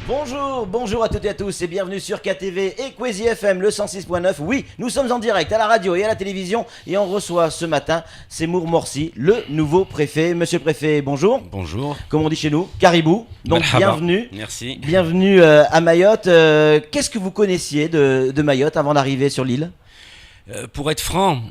Bonjour à toutes et à tous et bienvenue sur KTV et Kwezi FM le 106.9. Oui, nous sommes en direct à la radio et à la télévision et on reçoit ce matin Seymour Morsi, le nouveau préfet. Monsieur le préfet, bonjour. Bonjour. Comme on dit chez nous, Caribou. Donc Merhaba. bienvenue. Merci. Bienvenue à Mayotte. Qu'est-ce que vous connaissiez de Mayotte avant d'arriver sur l'île ? Pour être franc,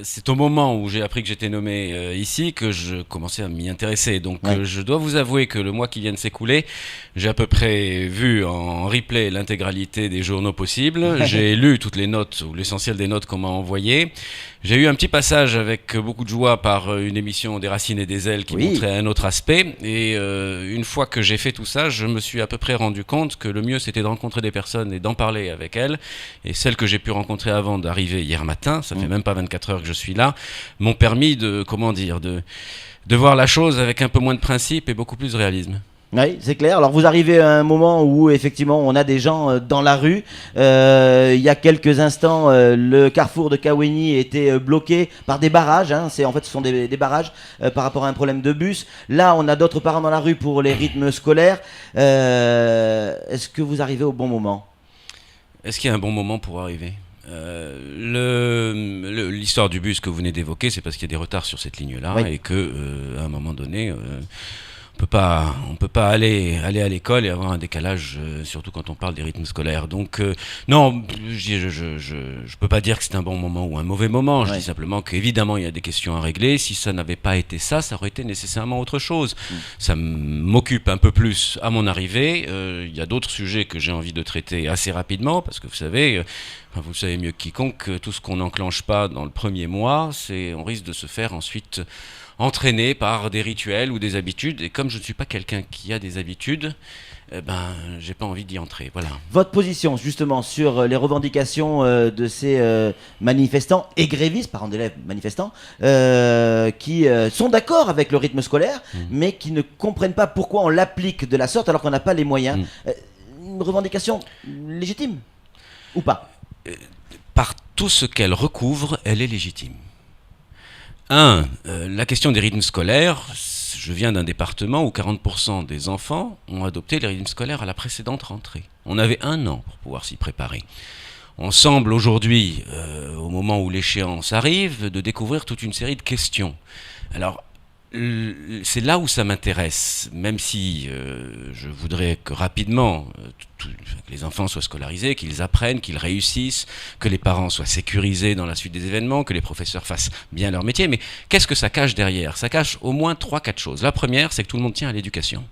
c'est au moment où j'ai appris que j'étais nommé ici que je commençais à m'y intéresser. Donc je dois vous avouer que le mois qui vient de s'écouler, j'ai à peu près vu en replay l'intégralité des journaux possibles. J'ai lu toutes les notes, ou l'essentiel des notes qu'on m'a envoyées. J'ai eu un petit passage avec beaucoup de joie par une émission des Racines et des Ailes qui montrait un autre aspect. Et une fois que j'ai fait tout ça, je me suis à peu près rendu compte que le mieux c'était de rencontrer des personnes et d'en parler avec elles. Et celles que j'ai pu rencontrer avant d'arriver hier matin, ça fait même pas 24 heures que je suis là, m'ont permis de voir la chose avec un peu moins de principe et beaucoup plus de réalisme. Oui, c'est clair. Alors vous arrivez à un moment où effectivement on a des gens dans la rue. Il y a quelques instants, le carrefour de Kaweni était bloqué par des barrages. Ce sont des barrages par rapport à un problème de bus. Là, on a d'autres parents dans la rue pour les rythmes scolaires. Est-ce que vous arrivez au bon moment ? Est-ce qu'il y a un bon moment pour arriver ? L'histoire du bus que vous venez d'évoquer, c'est parce qu'il y a des retards sur cette ligne-là et que à un moment donné, on peut pas aller à l'école et avoir un décalage, surtout quand on parle des rythmes scolaires. Donc non, je peux pas dire que c'est un bon moment ou un mauvais moment. Je dis simplement qu'évidemment il y a des questions à régler. Si ça n'avait pas été ça, ça aurait été nécessairement autre chose. Ça m'occupe un peu plus à mon arrivée. Il y a d'autres sujets que j'ai envie de traiter assez rapidement parce que vous savez mieux que quiconque, tout ce qu'on n'enclenche pas dans le premier mois, on risque de se faire ensuite entraîné par des rituels ou des habitudes. Et comme je ne suis pas quelqu'un qui a des habitudes, j'ai pas envie d'y entrer. Voilà. Votre position justement sur les revendications de ces manifestants et grévistes, parents d'élèves manifestants, qui sont d'accord avec le rythme scolaire, mais qui ne comprennent pas pourquoi on l'applique de la sorte alors qu'on n'a pas les moyens. Une revendication légitime ou pas ? Par tout ce qu'elle recouvre, elle est légitime. La question des rythmes scolaires, je viens d'un département où 40% des enfants ont adopté les rythmes scolaires à la précédente rentrée. On avait 1 an pour pouvoir s'y préparer. On semble aujourd'hui, au moment où l'échéance arrive, de découvrir toute une série de questions. Alors, c'est là où ça m'intéresse, même si je voudrais que rapidement que les enfants soient scolarisés, qu'ils apprennent, qu'ils réussissent, que les parents soient sécurisés dans la suite des événements, que les professeurs fassent bien leur métier. Mais qu'est-ce que ça cache derrière ? Ça cache au moins 3-4 choses. La première, c'est que tout le monde tient à l'éducation.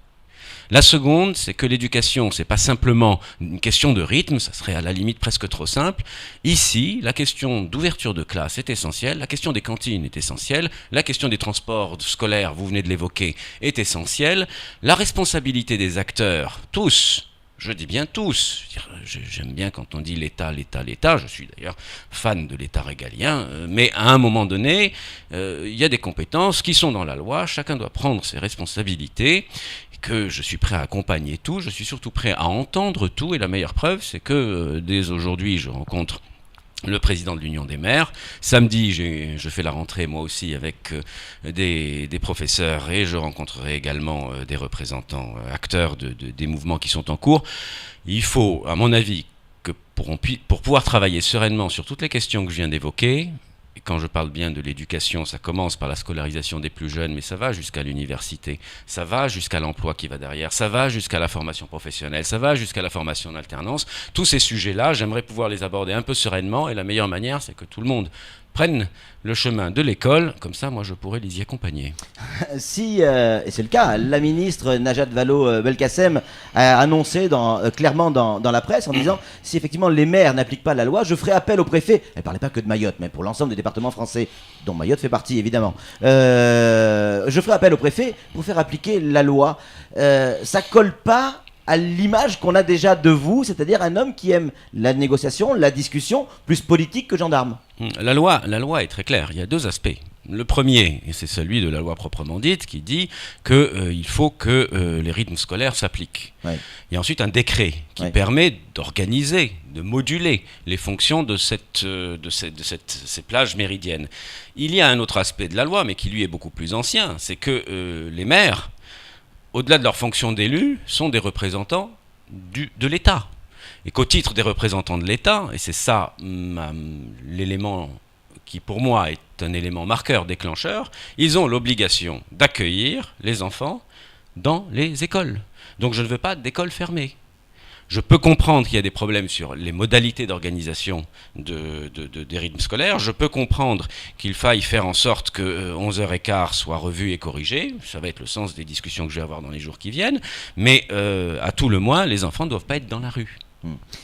La seconde, c'est que l'éducation, c'est pas simplement une question de rythme, ça serait à la limite presque trop simple. Ici, la question d'ouverture de classe est essentielle, la question des cantines est essentielle, la question des transports scolaires, vous venez de l'évoquer, est essentielle. La responsabilité des acteurs, tous, je dis bien tous, j'aime bien quand on dit l'État, je suis d'ailleurs fan de l'État régalien, mais à un moment donné, il y a des compétences qui sont dans la loi, chacun doit prendre ses responsabilités, que je suis prêt à accompagner tout, je suis surtout prêt à entendre tout, et la meilleure preuve, c'est que dès aujourd'hui, je rencontre le président de l'Union des maires. Samedi, je fais la rentrée moi aussi avec des professeurs et je rencontrerai également des représentants, acteurs des mouvements qui sont en cours. Il faut, à mon avis, que pour pouvoir travailler sereinement sur toutes les questions que je viens d'évoquer, et quand je parle bien de l'éducation, ça commence par la scolarisation des plus jeunes, mais ça va jusqu'à l'université, ça va jusqu'à l'emploi qui va derrière, ça va jusqu'à la formation professionnelle, ça va jusqu'à la formation en alternance. Tous ces sujets-là, j'aimerais pouvoir les aborder un peu sereinement, et la meilleure manière, c'est que tout le monde prenne le chemin de l'école, comme ça, moi, je pourrais les y accompagner. Si, et c'est le cas, la ministre Najat Vallaud-Belkacem a annoncé clairement dans la presse en disant si effectivement les maires n'appliquent pas la loi, je ferai appel au préfet. Elle ne parlait pas que de Mayotte, mais pour l'ensemble des départements français, dont Mayotte fait partie évidemment. Je ferai appel au préfet pour faire appliquer la loi. Ça colle pas à l'image qu'on a déjà de vous, c'est-à-dire un homme qui aime la négociation, la discussion, plus politique que gendarme. La loi est très claire, il y a 2 aspects. Le premier, et c'est celui de la loi proprement dite, qui dit qu'il faut que les rythmes scolaires s'appliquent. Ouais. Il y a ensuite un décret qui permet d'organiser, de moduler les fonctions de ces plages méridiennes. Il y a un autre aspect de la loi, mais qui lui est beaucoup plus ancien, c'est que les maires, au-delà de leur fonction d'élus, sont des représentants des de l'État. Et qu'au titre des représentants de l'État, et c'est ça l'élément qui pour moi est un élément marqueur, déclencheur, ils ont l'obligation d'accueillir les enfants dans les écoles. Donc je ne veux pas d'école fermée. Je peux comprendre qu'il y a des problèmes sur les modalités d'organisation des rythmes scolaires. Je peux comprendre qu'il faille faire en sorte que 11h15 soit revu et corrigé. Ça va être le sens des discussions que je vais avoir dans les jours qui viennent. Mais à tout le moins, les enfants ne doivent pas être dans la rue.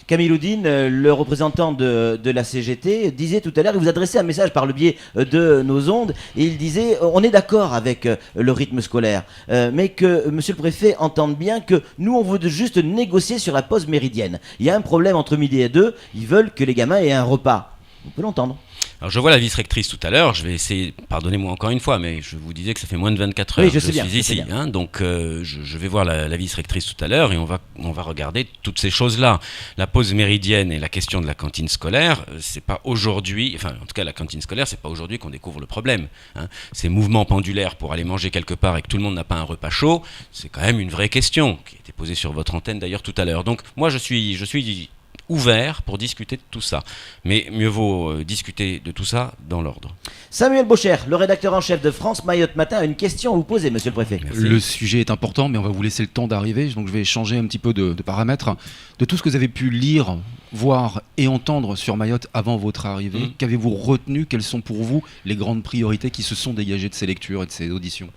Camille Oudine, le représentant de la CGT, disait tout à l'heure, il vous adressait un message par le biais de nos ondes, et il disait, on est d'accord avec le rythme scolaire, mais que monsieur le préfet entende bien que nous on veut juste négocier sur la pause méridienne. Il y a un problème entre midi et 2, ils veulent que les gamins aient un repas. On peut l'entendre. Alors je vois la vice-rectrice tout à l'heure, je vais essayer, pardonnez-moi encore une fois, mais je vous disais que ça fait moins de 24 heures oui, que je suis ici, hein, donc je vais voir la vice-rectrice tout à l'heure et on va regarder toutes ces choses-là. La pause méridienne et la question de la cantine scolaire, c'est pas aujourd'hui, enfin en tout cas la cantine scolaire, c'est pas aujourd'hui qu'on découvre le problème. Hein. Ces mouvements pendulaires pour aller manger quelque part et que tout le monde n'a pas un repas chaud, c'est quand même une vraie question qui a été posée sur votre antenne d'ailleurs tout à l'heure. Donc moi je suis ouvert pour discuter de tout ça. Mais mieux vaut discuter de tout ça dans l'ordre. Samuel Baucher, le rédacteur en chef de France Mayotte Matin, a une question à vous poser, monsieur le préfet. Merci. Le sujet est important, mais on va vous laisser le temps d'arriver, donc je vais changer un petit peu de paramètres. De tout ce que vous avez pu lire, voir et entendre sur Mayotte avant votre arrivée, qu'avez-vous retenu? Quelles sont pour vous les grandes priorités qui se sont dégagées de ces lectures et de ces auditions?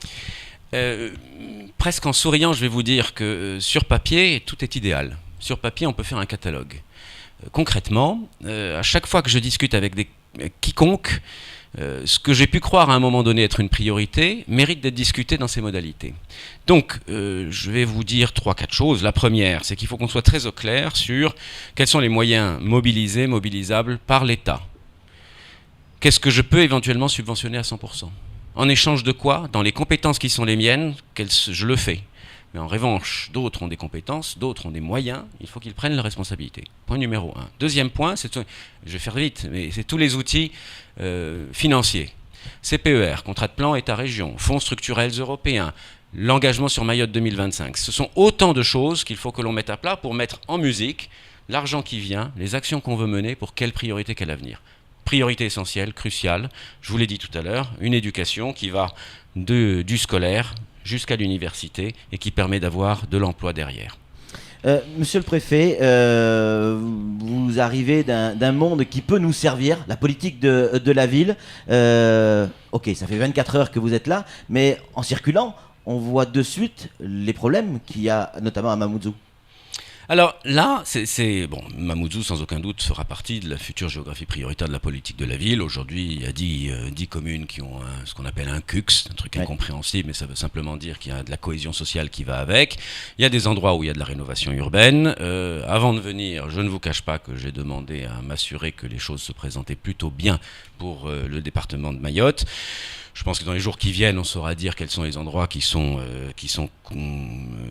Presque en souriant, je vais vous dire que sur papier, tout est idéal. Sur papier, on peut faire un catalogue. Concrètement, à chaque fois que je discute avec quiconque, ce que j'ai pu croire à un moment donné être une priorité mérite d'être discuté dans ces modalités. Donc, je vais vous dire 3-4 choses. La première, c'est qu'il faut qu'on soit très au clair sur quels sont les moyens mobilisables par l'État. Qu'est-ce que je peux éventuellement subventionner à 100%? En échange de quoi? Dans les compétences qui sont les miennes, je le fais. Mais en revanche, d'autres ont des compétences, d'autres ont des moyens, il faut qu'ils prennent leurs responsabilités. Point numéro 1. Deuxième point, je vais faire vite, mais c'est tous les outils financiers. CPER, contrat de plan État-région, fonds structurels européens, l'engagement sur Mayotte 2025. Ce sont autant de choses qu'il faut que l'on mette à plat pour mettre en musique l'argent qui vient, les actions qu'on veut mener pour quelle priorité, quel avenir. Priorité essentielle, cruciale, je vous l'ai dit tout à l'heure, une éducation qui va du scolaire jusqu'à l'université et qui permet d'avoir de l'emploi derrière. Monsieur le préfet, vous arrivez d'un monde qui peut nous servir, la politique de la ville. Ok, ça fait 24 heures que vous êtes là, mais en circulant, on voit de suite les problèmes qu'il y a notamment à Mamoudzou. Alors là, Mamoudzou sans aucun doute fera partie de la future géographie prioritaire de la politique de la ville. Aujourd'hui, il y a 10 communes qui ont ce qu'on appelle un CUX, un truc incompréhensible, mais ça veut simplement dire qu'il y a de la cohésion sociale qui va avec. Il y a des endroits où il y a de la rénovation urbaine. Avant de venir, je ne vous cache pas que j'ai demandé à m'assurer que les choses se présentaient plutôt bien pour le département de Mayotte. Je pense que dans les jours qui viennent, on saura dire quels sont les endroits qui sont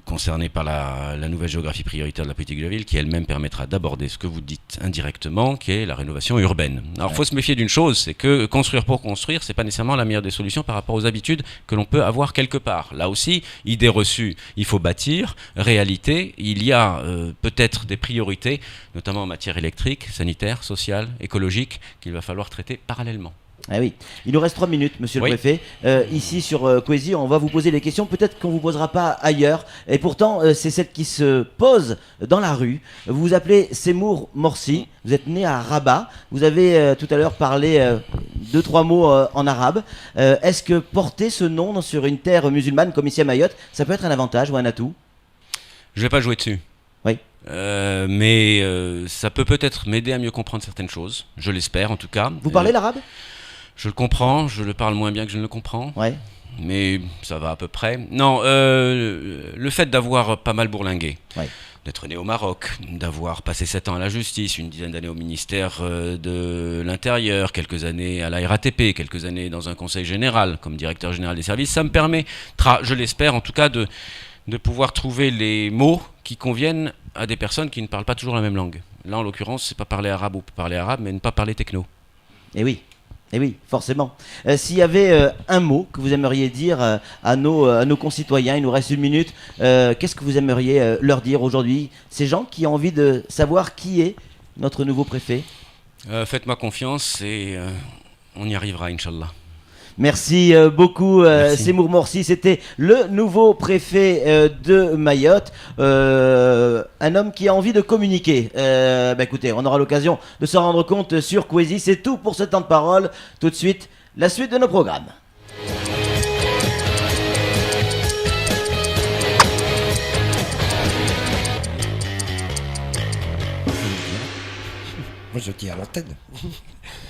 concernés par la nouvelle géographie prioritaire de la politique de la ville, qui elle-même permettra d'aborder ce que vous dites indirectement, qui est la rénovation urbaine. Alors, il faut se méfier d'une chose, c'est que construire pour construire, c'est pas nécessairement la meilleure des solutions par rapport aux habitudes que l'on peut avoir quelque part. Là aussi, idée reçue, il faut bâtir. Réalité, il y a peut-être des priorités, notamment en matière électrique, sanitaire, sociale, écologique, qu'il va falloir traiter parallèlement. Ah oui, il nous reste 3 minutes, monsieur le préfet. Ici sur Coésie, on va vous poser des questions, peut-être qu'on ne vous posera pas ailleurs. Et pourtant, c'est celle qui se pose dans la rue. Vous vous appelez Semour Morsi, vous êtes né à Rabat. Vous avez tout à l'heure parlé 2-3 mots en arabe. Est-ce que porter ce nom sur une terre musulmane comme ici à Mayotte, ça peut être un avantage ou un atout? Je ne vais pas jouer dessus. Oui. Mais ça peut peut-être m'aider à mieux comprendre certaines choses. Je l'espère en tout cas. Vous parlez l'arabe? Je le comprends, je le parle moins bien que je ne le comprends. Ouais. Mais ça va à peu près. Non, le fait d'avoir pas mal bourlingué, d'être né au Maroc, d'avoir passé 7 ans à la justice, une dizaine d'années au ministère de l'Intérieur, quelques années à la RATP, quelques années dans un conseil général comme directeur général des services, ça me permettra, je l'espère en tout cas, de pouvoir trouver les mots qui conviennent à des personnes qui ne parlent pas toujours la même langue. Là, en l'occurrence, c'est pas parler arabe ou parler arabe, mais ne pas parler techno. Eh oui. Et oui, forcément. S'il y avait un mot que vous aimeriez dire à nos concitoyens, il nous reste 1 minute, qu'est-ce que vous aimeriez leur dire aujourd'hui? Ces gens qui ont envie de savoir qui est notre nouveau préfet. Faites-moi confiance et on y arrivera, Inch'Allah. Merci beaucoup, Seymour Morsi. C'était le nouveau préfet de Mayotte. Un homme qui a envie de communiquer. Écoutez, on aura l'occasion de se rendre compte sur Kwezi. C'est tout pour ce temps de parole. Tout de suite, la suite de nos programmes. Moi, je tiens à l'antenne.